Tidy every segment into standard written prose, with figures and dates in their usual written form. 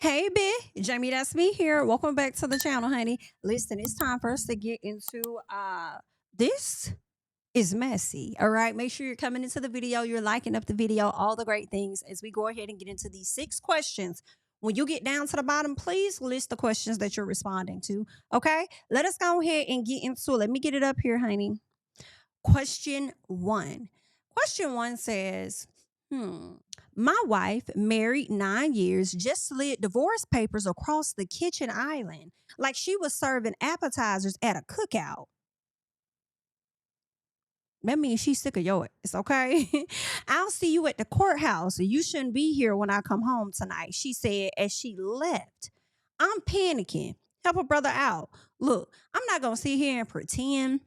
Hey, JamiThatsMe here. Welcome back to the channel, honey. Listen, it's time for us to get into this is messy. All right. Make sure you're coming into the video, you're liking up the video, all the great things as we go ahead and get into these 6 questions. When you get down to the bottom, please list the questions that you're responding to. Okay. Let us go ahead and get into it. Let me get it up here, honey. Question 1. Question 1 says, my wife, married 9 years, just slid divorce papers across the kitchen island like she was serving appetizers at a cookout. That means she's sick of your ass, okay? I'll see you at the courthouse. You shouldn't be here when I come home tonight, she said as she left. I'm panicking. Help a brother out. Look, I'm not going to sit here and pretend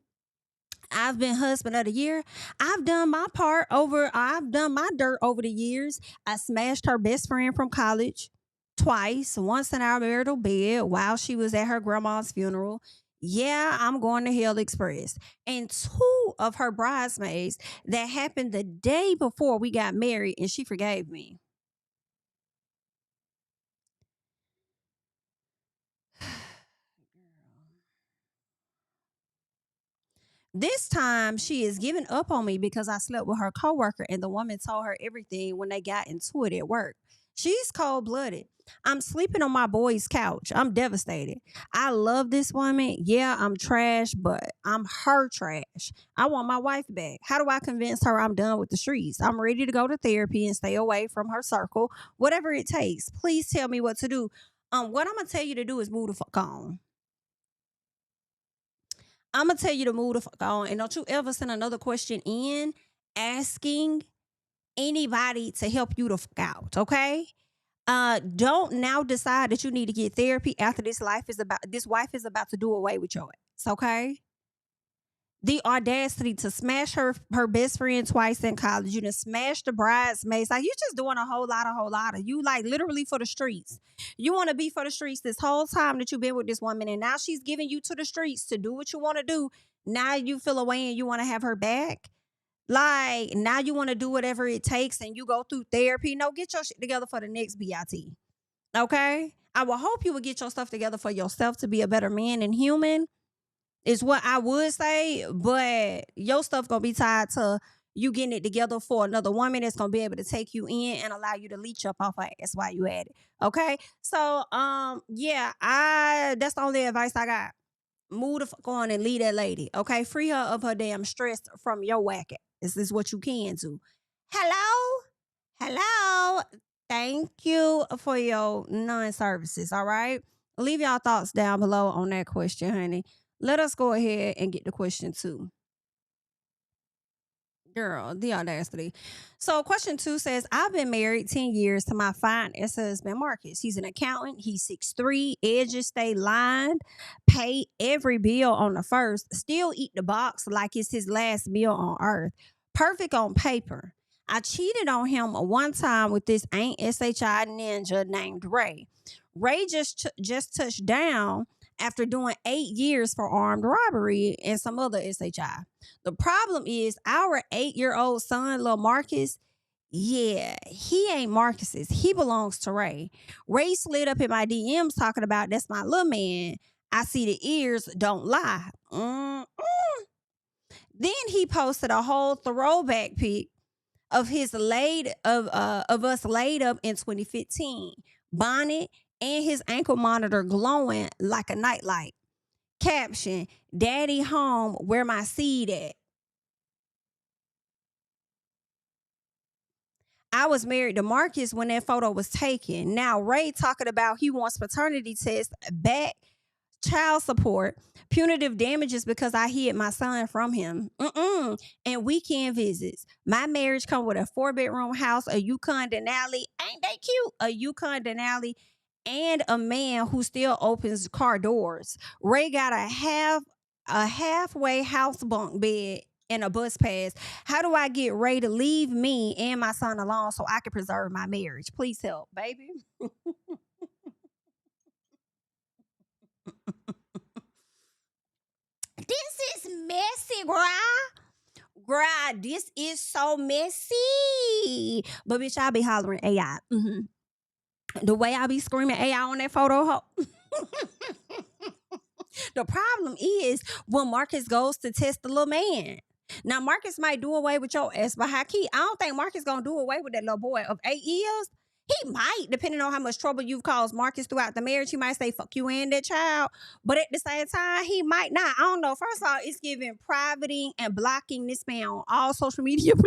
I've been husband of the year. I've done my dirt over the years. I smashed her best friend from college twice, once in our marital bed while she was at her grandma's funeral. Yeah, I'm going to Hell Express. And 2 of her bridesmaids that happened the day before we got married, and she forgave me. This time she is giving up on me because I slept with her coworker and the woman told her everything when they got into it at work. She's cold blooded. I'm sleeping on my boy's couch. I'm devastated. I love this woman. Yeah, I'm trash, but I'm her trash. I want my wife back. How do I convince her I'm done with the streets? I'm ready to go to therapy and stay away from her circle, whatever it takes. Please tell me what to do. What I'm gonna tell you to do is move the fuck on. I'm gonna tell you to move the fuck on, and don't you ever send another question in asking anybody to help you the fuck out. Okay? Don't now decide that you need to get therapy after this wife is about to do away with your ass. Okay? The audacity to smash her best friend twice in college. You done smashed the bridesmaids. Like you just doing a whole lot of you like literally for the streets. You want to be for the streets this whole time that you've been with this woman, and now she's giving you to the streets to do what you want to do. Now you feel away and you want to have her back. Like now you want to do whatever it takes and you go through therapy. No, get your shit together for the next BIT. Okay? I will hope you will get your stuff together for yourself to be a better man and human is what I would say, but your stuff gonna be tied to you getting it together for another woman that's gonna be able to take you in and allow you to leech up off her ass while you at it. Okay. So yeah, I that's the only advice I got. Move the fuck on and leave that lady. Okay. Free her of her damn stress from your whack ass. This is what you can do. Hello? Hello. Thank you for your non-services. All right. Leave y'all thoughts down below on that question, honey. Let us go ahead and get to question 2. Girl, the audacity. So, question 2 says, I've been married 10 years to my fine ex husband, Marcus. He's an accountant. He's 6'3, edges stay lined, pay every bill on the first, still eat the box like it's his last meal on earth. Perfect on paper. I cheated on him one time with this ain't SHI ninja named Ray. Ray just touched down after doing 8 years for armed robbery and some other SHI. The problem is our 8-year-old son, little Marcus, yeah, he ain't Marcus's. He belongs to Ray. Ray slid up in my DMs talking about that's my little man. I see the ears don't lie. Then he posted a whole throwback pic of of us laid up in 2015. Bonnet and his ankle monitor glowing like a nightlight. Caption, Daddy home, where my seed at? I was married to Marcus when that photo was taken. Now Ray talking about he wants paternity test back, child support, punitive damages because I hid my son from him. And weekend visits. My marriage come with a 4-bedroom house, a Yukon Denali. Ain't they cute? A Yukon Denali and a man who still opens car doors. Ray got a halfway house bunk bed and a bus pass. How do I get Ray to leave me and my son alone so I can preserve my marriage? Please help, baby. This is messy, this is so messy. But bitch, I'll be hollering AI. The way I be screaming AI on that photo, the problem is when Marcus goes to test the little man. Now Marcus might do away with your ass, but Haki, I don't think Marcus gonna do away with that little boy of 8 years. He might, depending on how much trouble you've caused Marcus throughout the marriage. He might say "fuck you" and that child, but at the same time, he might not. I don't know. First of all, it's giving privating and blocking this man on all social media. Not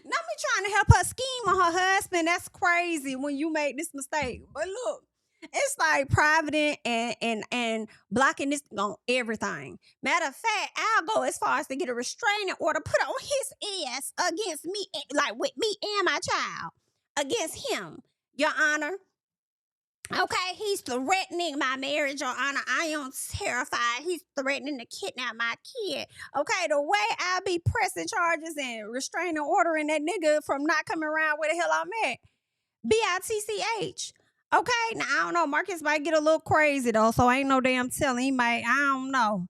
me trying to help her scheme on her husband. That's crazy when you made this mistake. But look, it's like private and blocking this on everything. Matter of fact, I'll go as far as to get a restraining order put on his ass against me, like with me and my child, against him, Your Honor. Okay, he's threatening my marriage, Your Honor. I am terrified. He's threatening to kidnap my kid. Okay, the way I be pressing charges and restraining ordering that nigga from not coming around where the hell I'm at. BITCH. Okay, now I don't know. Marcus might get a little crazy though, so ain't no damn telling. He might, I don't know.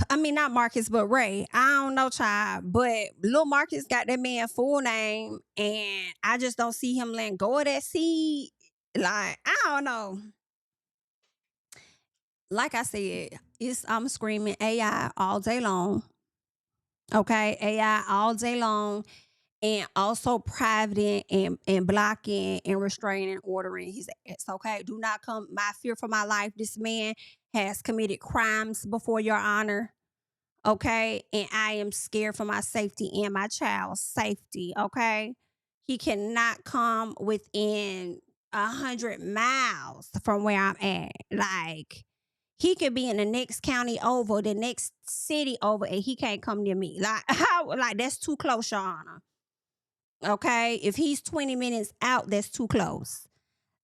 I mean, not Marcus, but Ray. I don't know, child. But Lil Marcus got that man full name, and I just don't see him letting go of that seed. Like, I don't know. Like I said, I'm screaming AI all day long. Okay, AI all day long, and also privating and blocking and restraining, ordering his ass. Okay, do not come. My fear for my life. This man has committed crimes before Your Honor. Okay, and I am scared for my safety and my child's safety. Okay, he cannot come within 100 miles from where I'm at. Like, he could be in the next county over, the next city over, and he can't come near me. Like, how? Like, that's too close, Your Honor. Okay, if he's 20 minutes out, that's too close.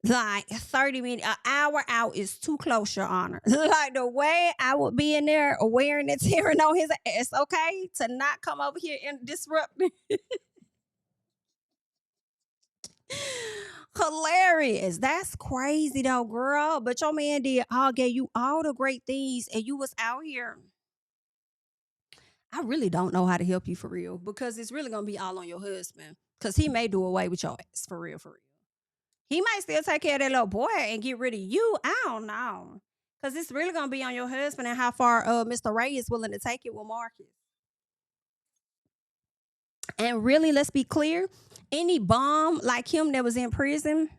Like 30 minutes, an hour out is too close, Your Honor. Like the way I would be in there wearing and tearing on his ass, okay, to not come over here and disrupt me. Hilarious. That's crazy though, girl. But your man gave you all the great things, and you was out here. I really don't know how to help you for real, because it's really gonna be all on your husband. Cause he may do away with your ass for real, for real. He might still take care of that little boy and get rid of you. I don't know. Cause it's really gonna be on your husband and how far Mr. Ray is willing to take it with Marcus. And really, let's be clear, any bum like him that was in prison,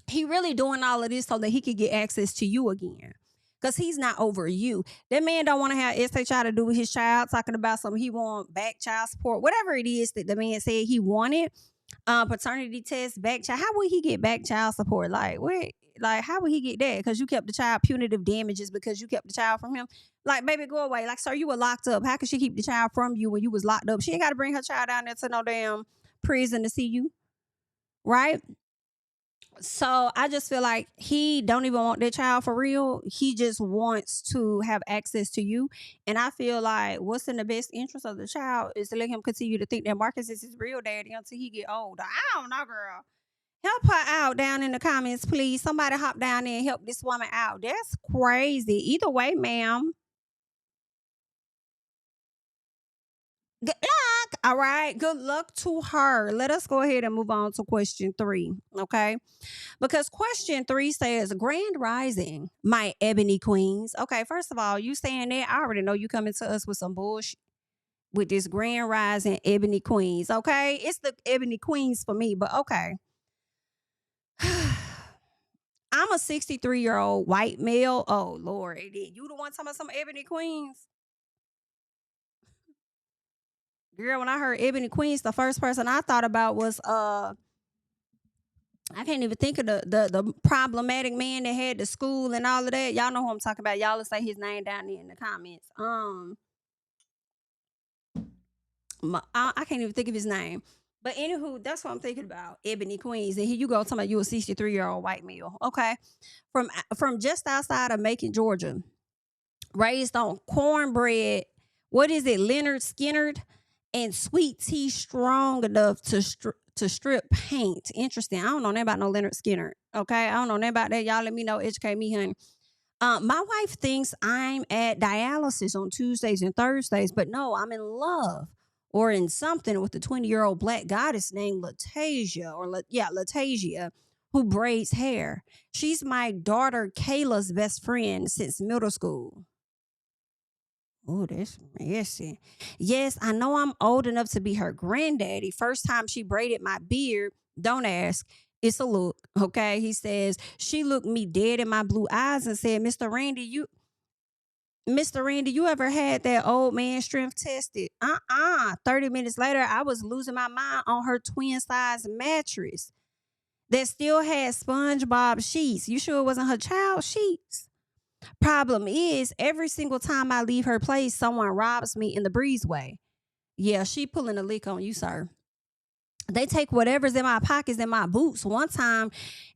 he really doing all of this so that he could get access to you again. Cause he's not over you. That man don't want to have SHI to do with his child, talking about something he want back child support, whatever it is that the man said he wanted. Paternity test, back child. How would he get back child support? Like, wait, like how would he get that? Because you kept the child, punitive damages because you kept the child from him. Like, baby, go away. Like, sir, you were locked up. How could she keep the child from you when you was locked up? She ain't got to bring her child down there to no damn prison to see you, right? So I just feel like he don't even want that child for real. He just wants to have access to you. And I feel like what's in the best interest of the child is to let him continue to think that Marcus is his real daddy until he get older. I don't know, girl. Help her out down in the comments, please. Somebody hop down there and help this woman out. That's crazy. Either way, ma'am. Good luck. All right. Good luck to her. Let us go ahead and move on to question 3. Okay. Because question 3 says, Grand Rising, my ebony queens. Okay. First of all, you saying that, I already know you coming to us with some bullshit with this Grand Rising ebony queens. Okay. It's the ebony queens for me, but okay. I'm a 63-year-old white male. Oh, Lord. You the one talking about some ebony queens? Girl, when I heard ebony queens, the first person I thought about was I can't even think of the problematic man that had the school and all of that. Y'all know who I'm talking about. Y'all will say his name down there in the comments. I can't even think of his name. But anywho, that's what I'm thinking about. Ebony Queens. And here you go talking about you a 63-year-old white male. Okay. From just outside of Macon, Georgia. Raised on cornbread. What is it? Leonard Skinnerd and sweet tea strong enough to strip paint. Interesting. I don't know nothing about no Leonard Skinner. Okay. I don't know nothing about that. Y'all let me know. Educate me, honey. My wife thinks I'm at dialysis on Tuesdays and Thursdays, but no, I'm in love or in something with the 20-year-old black goddess named Latasia, Latasia, who braids hair. She's my daughter Kayla's best friend since middle school. Oh, that's messy. Yes, I know I'm old enough to be her granddaddy. First time she braided my beard, don't ask. It's a look, okay? He says, she looked me dead in my blue eyes and said, Mr. Randy, you ever had that old man strength tested? 30 minutes later, I was losing my mind on her twin size mattress that still had SpongeBob sheets. You sure it wasn't her child sheets? Problem is, every single time I leave her place, someone robs me in the breezeway. Yeah, she pulling a lick on you, sir. They take whatever's in my pockets and my boots. One time,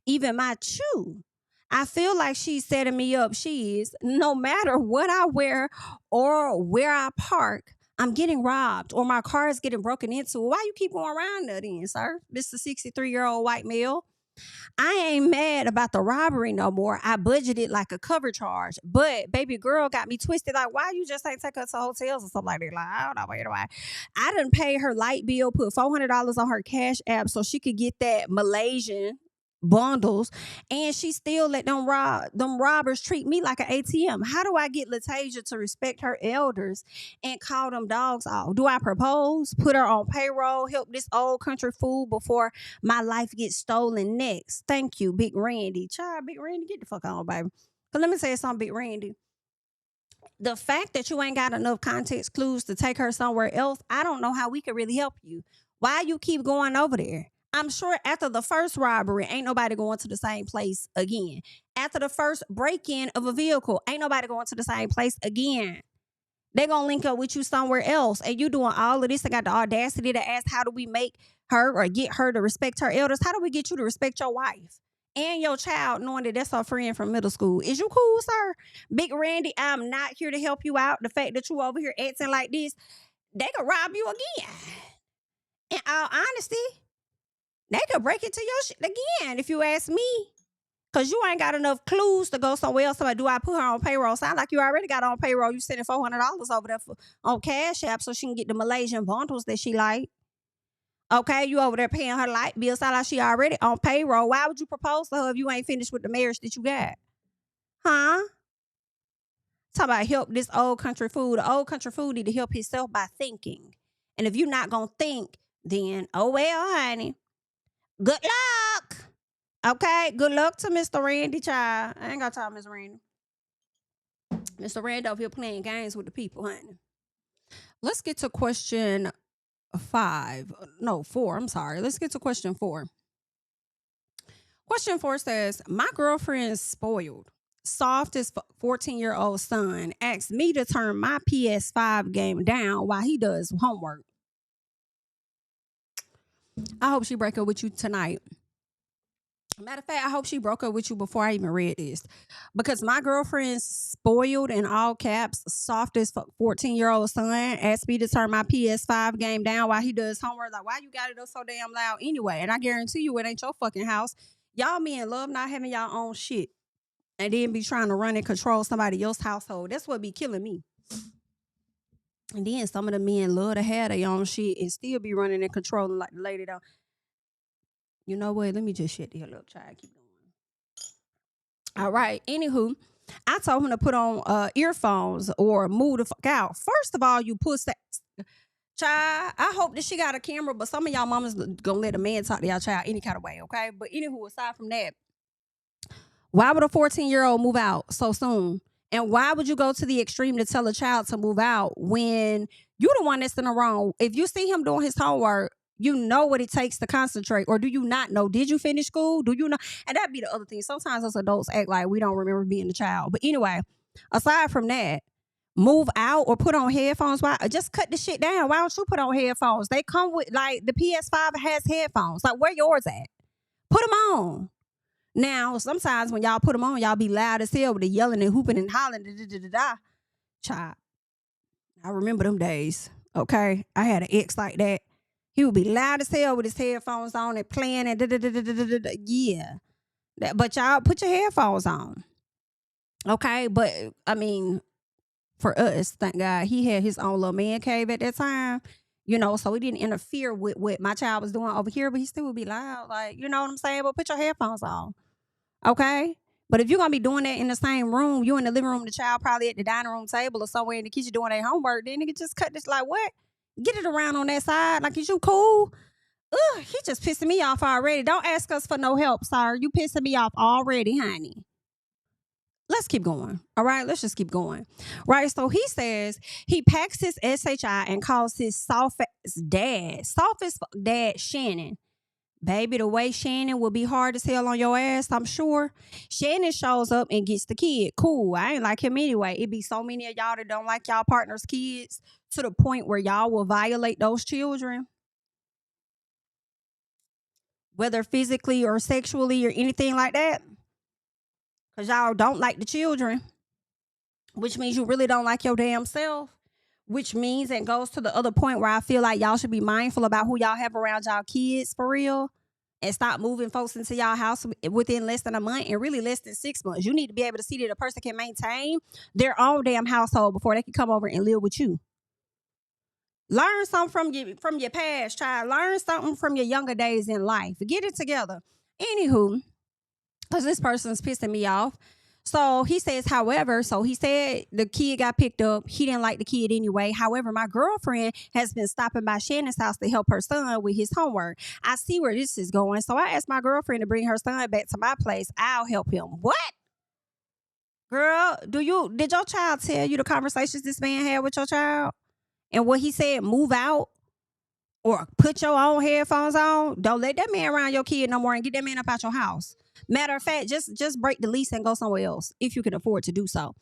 even my shoe. I feel like she's setting me up. She is. No matter what I wear or where I park, I'm getting robbed or my car is getting broken into. Why you keep going around there then, sir? Mr. 63-year-old white male. I ain't mad about the robbery no more. I budgeted like a cover charge. But baby girl got me twisted. Like, why you just ain't take her to hotels or something like that? Like, I don't know. Why? I done pay her light bill, put $400 on her cash app so she could get that Malaysian bundles, and she still let them robbers treat me like an ATM. How do I get Latasia to respect her elders and call them dogs off? Do I propose, put her on payroll, help this old country fool before my life gets stolen next? Thank you, Big Randy. Child, Big Randy, get the fuck on, baby. Cause let me say something, Big Randy. The fact that you ain't got enough context clues to take her somewhere else, I don't know how we can really help you. Why you keep going over there? I'm sure after the first robbery, ain't nobody going to the same place again. After the first break-in of a vehicle, ain't nobody going to the same place again. They're going to link up with you somewhere else. And you doing all of this and got the audacity to ask, how do we make her or get her to respect her elders? How do we get you to respect your wife and your child, knowing that that's her friend from middle school? Is you cool, sir? Big Randy, I'm not here to help you out. The fact that you over here acting like this, they could rob you again. In all honesty, they could break into your shit again, if you ask me. Because you ain't got enough clues to go somewhere else. Do I put her on payroll? Sound like you already got on payroll. You sending $400 over there on Cash App so she can get the Malaysian bundles that she like. Okay, you over there paying her light bill. Sound like she already on payroll. Why would you propose to her if you ain't finished with the marriage that you got? Huh? Talk about help this old country fool. The old country fool need to help himself by thinking. And if you're not going to think, then, oh well, honey. Good luck. Okay, good luck to Mr. Randy, child. I ain't got time, Mr. Randy. Mr. Randy over here playing games with the people, honey. Let's get to question 4. I'm sorry. Let's get to question 4. Question 4 says, my girlfriend's spoiled, softest 14-year-old son asked me to turn my PS5 game down while he does homework. I hope she break up with you tonight. Matter of fact, I hope she broke up with you before I even read this. Because my girlfriend's spoiled, in all caps, softest 14-year-old son asked me to turn my PS5 game down while he does homework. Like, why you got it up so damn loud anyway? And I guarantee you it ain't your fucking house. Y'all men love not having y'all own shit. And then be trying to run and control somebody else's household. That's what be killing me. And then some of the men love to have their own shit and still be running and controlling like the lady down. You know what? Let me just shut the hell up, child. Keep going. All right. Anywho, I told him to put on earphones or move the fuck out. First of all, you pussy. Child, I hope that she got a camera, but some of y'all mamas gonna let a man talk to y'all child any kind of way, okay? But anywho, aside from that, why would a 14-year-old move out so soon? And why would you go to the extreme to tell a child to move out when you the one that's in the wrong? If you see him doing his homework, you know what it takes to concentrate, or do you not know? Did you finish school? Do you know? And that'd be the other thing. Sometimes us adults act like we don't remember being a child. But anyway, aside from that, move out or put on headphones. Why? Just cut the shit down. Why don't you put on headphones? They come with, like, the PS5 has headphones. Like, where yours at? Put them on. Now, sometimes when y'all put them on, y'all be loud as hell with the yelling and hooping and hollering. Child, I remember them days. Okay, I had an ex like that. He would be loud as hell with his headphones on and playing and yeah. But y'all put your headphones on. Okay, but I mean, for us, thank God, he had his own little man cave at that time. So it didn't interfere with what my child was doing over here, but he still would be loud. Like, you know what I'm saying? But put your headphones on. Okay? But if you're going to be doing that in the same room, you in the living room, the child probably at the dining room table or somewhere in the kitchen doing their homework, then nigga just cut this like, what? Get it around on that side. Like, is you cool? Ugh, he just pissing me off already. Don't ask us for no help, sir. You pissing me off already, honey. Let's keep going. All right, let's just keep going. Right, so he says he packs his SHI and calls his softest dad Shannon. Baby, the way Shannon will be hard as hell on your ass, I'm sure. Shannon shows up and gets the kid. Cool. I ain't like him anyway. It be so many of y'all that don't like y'all partner's kids to the point where y'all will violate those children, whether physically or sexually or anything like that. Because y'all don't like the children, which means you really don't like your damn self. Which means it goes to the other point where I feel like y'all should be mindful about who y'all have around y'all kids for real, and stop moving folks into y'all house within less than a month and really less than 6 months. You need to be able to see that a person can maintain their own damn household before they can come over and live with you. Learn something from your past, child. Learn something from your younger days in life. Get it together. Anywho, because this person's pissing me off. So he says, however, he said the kid got picked up. He didn't like the kid anyway. However, my girlfriend has been stopping by Shannon's house to help her son with his homework. I see where this is going. So I asked my girlfriend to bring her son back to my place. I'll help him. What? Girl, did your child tell you the conversations this man had with your child? And what he said, move out? Or put your own headphones on? Don't let that man around your kid no more and get that man up out your house. Matter of fact, just break the lease and go somewhere else if you can afford to do so.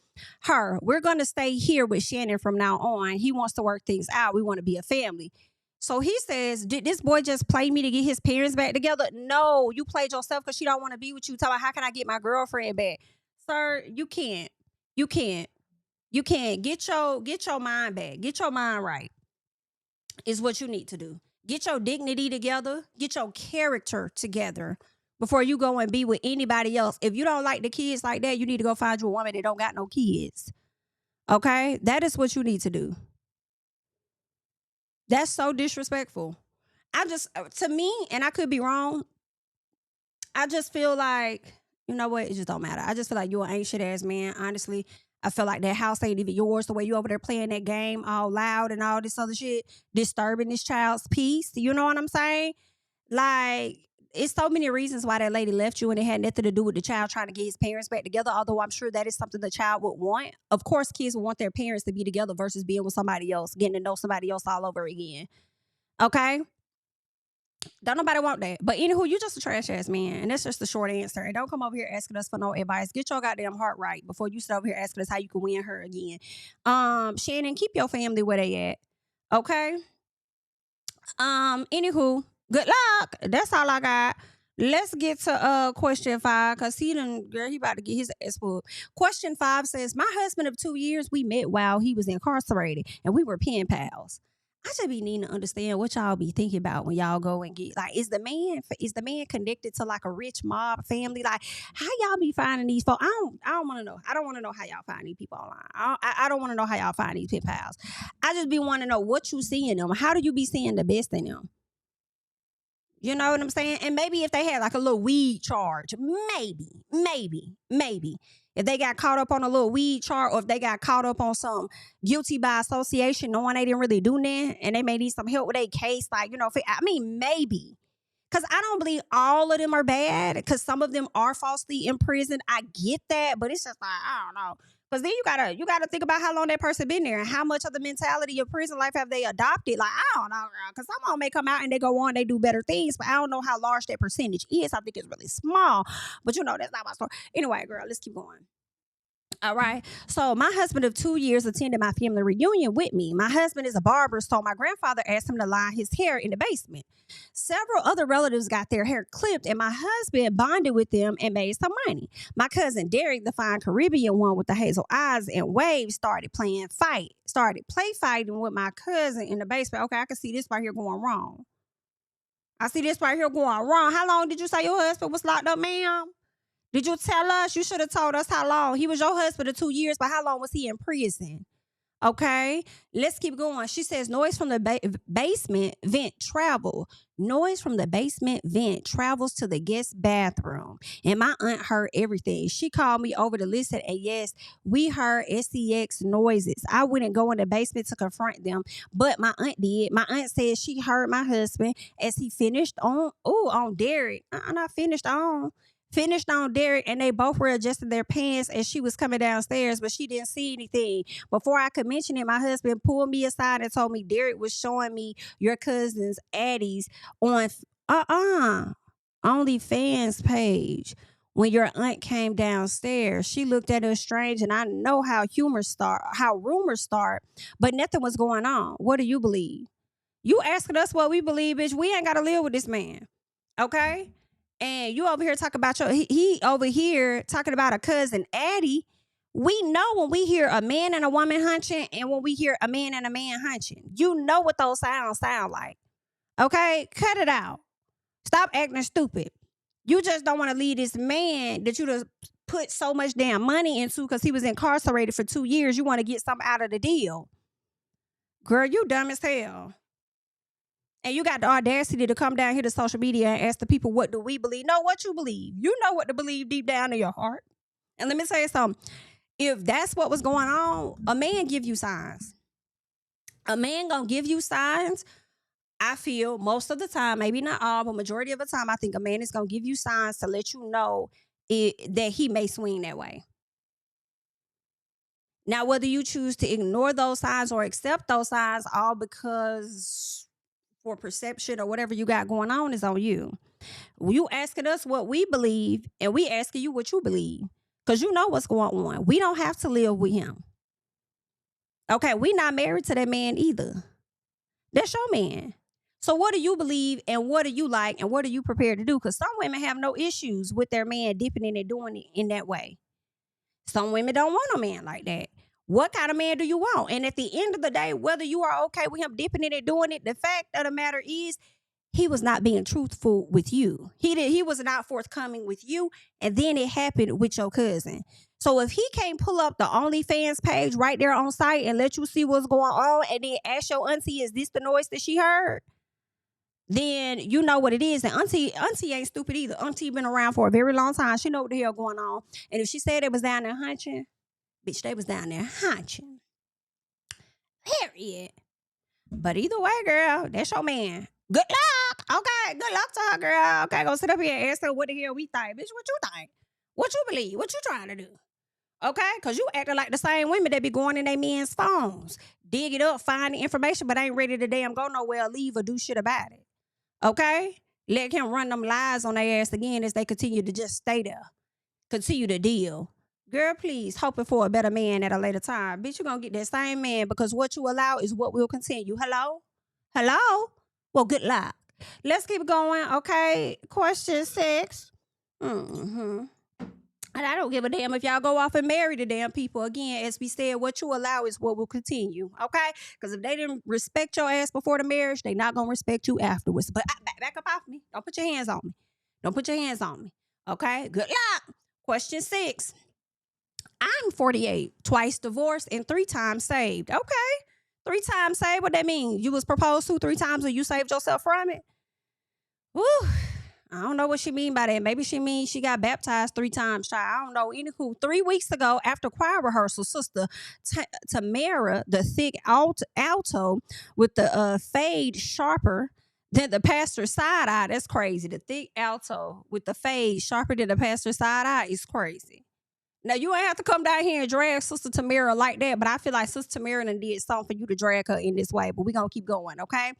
We're going to stay here with Shannon from now on. He wants to work things out. We want to be a family. So he says, did this boy just play me to get his parents back together? No, you played yourself because she don't want to be with you. Tell her, how can I get my girlfriend back? Sir, you can't. You can't. You can't. Get your mind back. Get your mind right is what you need to do. Get your dignity together. Get your character together before you go and be with anybody else. If you don't like the kids like that, you need to go find you a woman that don't got no kids. Okay? That is what you need to do. That's so disrespectful. To me, and I could be wrong, I just feel like, you know what? It just don't matter. I just feel like you're an ain't shit ass man, honestly. I feel like that house ain't even yours, the way you over there playing that game all loud and all this other shit, disturbing this child's peace. You know what I'm saying? Like, it's so many reasons why that lady left you, and it had nothing to do with the child trying to get his parents back together, although I'm sure that is something the child would want. Of course, kids would want their parents to be together versus being with somebody else, getting to know somebody else all over again. Okay? Don't nobody want that. But anywho, you just a trash ass man. And that's just the short answer. And don't come over here asking us for no advice. Get your goddamn heart right before you sit over here asking us how you can win her again. Shannon, keep your family where they at. Okay? Anywho, good luck. That's all I got. Let's get to question 5, because he about to get his ass pulled. Question 5 says, my husband of 2 years, we met while he was incarcerated, and we were pen pals. I just be needing to understand what y'all be thinking about when y'all go and get, like, is the man connected to like a rich mob family? Like, how y'all be finding these folks? I don't want to know. I don't want to know how y'all find these people online. I don't want to know how y'all find these pen pals. I just be wanting to know what you see in them. How do you be seeing the best in them? You know what I'm saying? And maybe if they had like a little weed charge, maybe. If they got caught up on a little weed charge, or if they got caught up on some guilty by association, knowing they didn't really do that, and they may need some help with their case, like, maybe. Because I don't believe all of them are bad, because some of them are falsely imprisoned. I get that, but it's just like, I don't know. Because then you gotta think about how long that person been there and how much of the mentality of prison life have they adopted. Like, I don't know, girl. Because some of them may come out and they go on, they do better things, but I don't know how large that percentage is. I think it's really small. But that's not my story. Anyway, girl, let's keep going. All right. So my husband of 2 years attended my family reunion with me. My husband is a barber, so my grandfather asked him to line his hair in the basement. Several other relatives got their hair clipped, and my husband bonded with them and made some money. My cousin Derek, the fine Caribbean one with the hazel eyes and waves, started play fighting with my cousin in the basement. Okay, I can see this right here going wrong. How long did you say your husband was locked up, ma'am? Did you tell us? You should have told us how long. He was your husband of 2 years, but how long was he in prison? Okay, let's keep going. She says noise from the basement vent travel. Noise from the basement vent travels to the guest bathroom. And my aunt heard everything. She called me over to listen. And yes, we heard SEX noises. I wouldn't go in the basement to confront them, but my aunt did. My aunt said she heard my husband as he finished on Derek. Not finished on Derek, and they both were adjusting their pants as she was coming downstairs, but she didn't see anything. Before I could mention it, my husband pulled me aside and told me Derek was showing me your cousin's Addie's on OnlyFans page. When your aunt came downstairs, she looked at us strange, and I know how rumors start, but nothing was going on. What do you believe? You asking us what we believe, bitch. We ain't gotta live with this man. Okay? And you over here talking about he over here talking about a cousin Addie. We know when we hear a man and a woman hunching and when we hear a man and a man hunching. You know what those sounds sound like. Okay? Cut it out. Stop acting stupid. You just don't want to leave this man that you just put so much damn money into because he was incarcerated for 2 years. You want to get something out of the deal. Girl, you dumb as hell. And you got the audacity to come down here to social media and ask the people, what do we believe? Know what you believe. You know what to believe deep down in your heart. And let me tell you something. If that's what was going on, a man give you signs. A man gonna give you signs. I feel most of the time, maybe not all, but majority of the time, I think a man is gonna give you signs to let you know that he may swing that way. Now, whether you choose to ignore those signs or accept those signs, all because for perception or whatever you got going on is on you. You asking us what we believe, and we asking you what you believe, because you know what's going on. We don't have to live with him. Okay, we not married to that man either. That's your man. So what do you believe, and what do you like, and what are you prepared to do? Because some women have no issues with their man dipping in and doing it in that way. Some women don't want a man like that. What kind of man do you want? And at the end of the day, whether you are okay with him dipping in and doing it, the fact of the matter is he was not being truthful with you. He was not forthcoming with you, and then it happened with your cousin. So if he can't pull up the OnlyFans page right there on site and let you see what's going on, and then ask your auntie, is this the noise that she heard? Then you know what it is. And auntie ain't stupid either. Auntie been around for a very long time. She know what the hell going on. And if she said it was down there hunching, bitch, they was down there hunching. Period. But either way, girl, that's your man. Good luck. Okay, good luck to her, girl. Okay, go sit up here and ask her what the hell we think. Bitch, what you think? What you believe? What you trying to do? Okay, because you acting like the same women that be going in their men's phones. Dig it up, find the information, but ain't ready to damn go nowhere, leave or do shit about it. Okay? Let him run them lies on their ass again as they continue to just stay there. Continue to deal. Girl, please, hoping for a better man at a later time. Bitch, you going to get that same man because what you allow is what will continue. Hello? Hello? Well, good luck. Let's keep going, okay? Question 6. And I don't give a damn if y'all go off and marry the damn people. Again, as we said, what you allow is what will continue, okay? Because if they didn't respect your ass before the marriage, they not going to respect you afterwards. But back up off me. Don't put your hands on me. Don't put your hands on me, okay? Good luck. Question 6. I'm 48, twice divorced, and 3 times saved. Okay. 3 times saved, what that mean? You was proposed to 3 times and you saved yourself from it? Woo. I don't know what she mean by that. Maybe she means she got baptized 3 times, child. I don't know. Anywho, 3 weeks ago, after choir rehearsal, Sister Tamara, the thick alto with the fade sharper than the pastor's side eye. That's crazy. The thick alto with the fade sharper than the pastor's side eye is crazy. Now, you ain't have to come down here and drag Sister Tamara like that, but I feel like Sister Tamara done did something for you to drag her in this way, but we going to keep going, okay?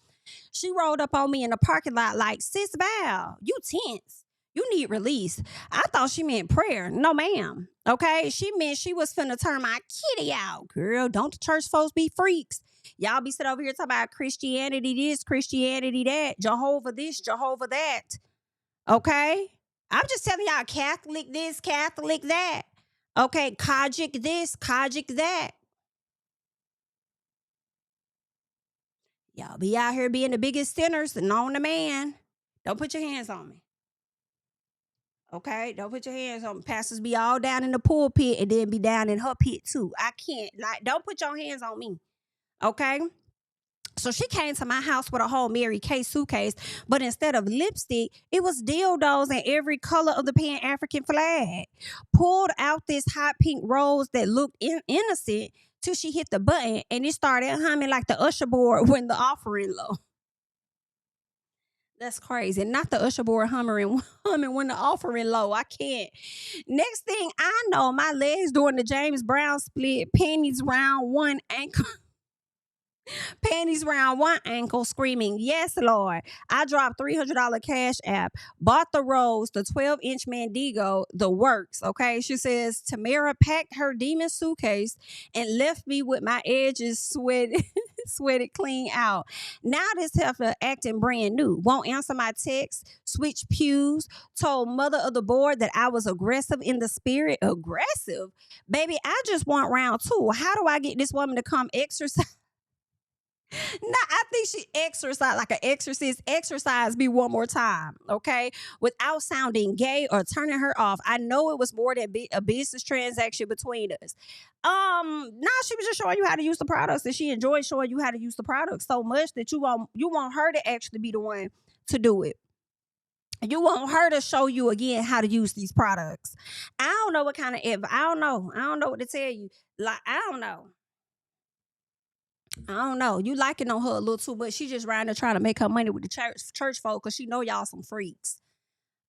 She rolled up on me in the parking lot like, sis Val, you tense. You need release. I thought she meant prayer. No, ma'am. Okay? She meant she was finna turn my kitty out. Girl, don't the church folks be freaks. Y'all be sitting over here talking about Christianity this, Christianity that, Jehovah this, Jehovah that. Okay? I'm just telling y'all Catholic this, Catholic that. Okay? Kojic this, Kojic that. Y'all be out here being the biggest sinners and on the man. Don't put your hands on me. Okay, don't put your hands on me. Pastors be all down in the pulpit and then be down in her pit too. I can't, like, don't put your hands on me. Okay. So she came to my house with a whole Mary Kay suitcase, but instead of lipstick, it was dildos in every color of the Pan-African flag. Pulled out this hot pink rose that looked innocent till she hit the button, and it started humming like the usher board when the offering low. That's crazy. Not the usher board humming when the offering low. I can't. Next thing I know, my legs doing the James Brown split, panties round one ankle. Panties round one ankle, screaming, "Yes, Lord." I dropped $300 cash app, bought the rose, the 12-inch Mandigo, the works. Okay. She says, Tamara packed her demon suitcase and left me with my edges sweated clean out. Now this heifer acting brand new. Won't answer my texts, switch pews, told mother of the board that I was aggressive in the spirit. Aggressive? Baby, I just want round two. How do I get this woman to come exercise? No, I think she exercised like an exorcist. Exercise me one more time, okay? Without sounding gay or turning her off. I know it was more than a business transaction between us. She was just showing you how to use the products, and she enjoyed showing you how to use the products so much that you want her to actually be the one to do it. You want her to show you again how to use these products. I don't know what kind of I don't know what to tell you. Like, I don't know. You liking on her a little too much. She just riding there trying to make her money with the church folk because she know y'all some freaks.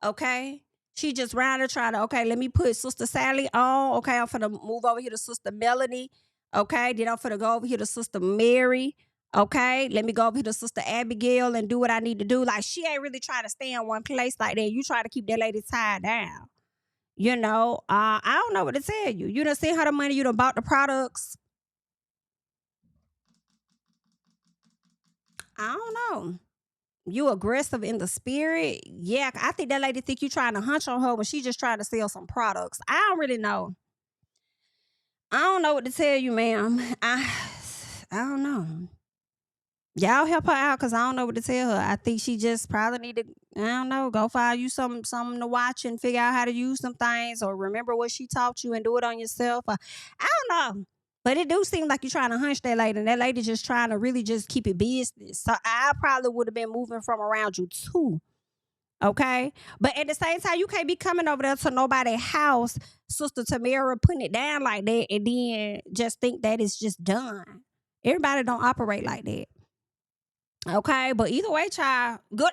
Okay? She just riding there trying to, okay, let me put Sister Sally on. Okay, I'm finna move over here to Sister Melanie. Okay, then I'm finna go over here to Sister Mary. Okay, let me go over here to Sister Abigail and do what I need to do. Like, she ain't really trying to stay in one place like that. You try to keep that lady tied down. I don't know what to tell you. You done seen her the money. You done bought the products. I don't know. You aggressive in the spirit? Yeah, I think that lady think you trying to hunch on her when she just trying to sell some products. I don't really know. I don't know what to tell you, ma'am. I don't know. Y'all help her out because I don't know what to tell her. I think she just probably need to, I don't know, go find you something to watch and figure out how to use some things or remember what she taught you and do it on yourself. I don't know. But it do seem like you're trying to hunch that lady, and that lady just trying to really just keep it business. So I probably would have been moving from around you too. Okay? But at the same time, you can't be coming over there to nobody's house, Sister Tamara, putting it down like that, and then just think that it's just done. Everybody don't operate like that. Okay, but either way, child, good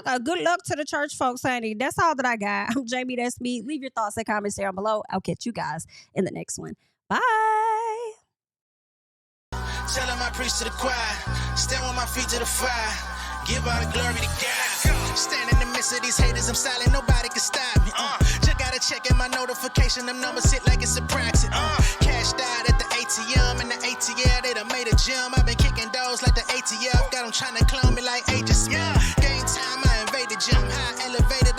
luck. Good luck to the church folks, honey. That's all that I got. I'm Jamie, that's me. Leave your thoughts and comments down below. I'll catch you guys in the next one. Bye. Tell him I preach to the choir. Stand with my feet to the fire. Give all the glory to God. Stand in the midst of these haters. I'm silent. Nobody can stop me. Just gotta check in my notification. Them numbers hit like it's a proxy. Cashed out at the ATM. And the ATL, they done made a gym. I've been kicking doors like the ATF. Got them trying to clone me like Agent Smith. Game time, I invaded gym. High elevated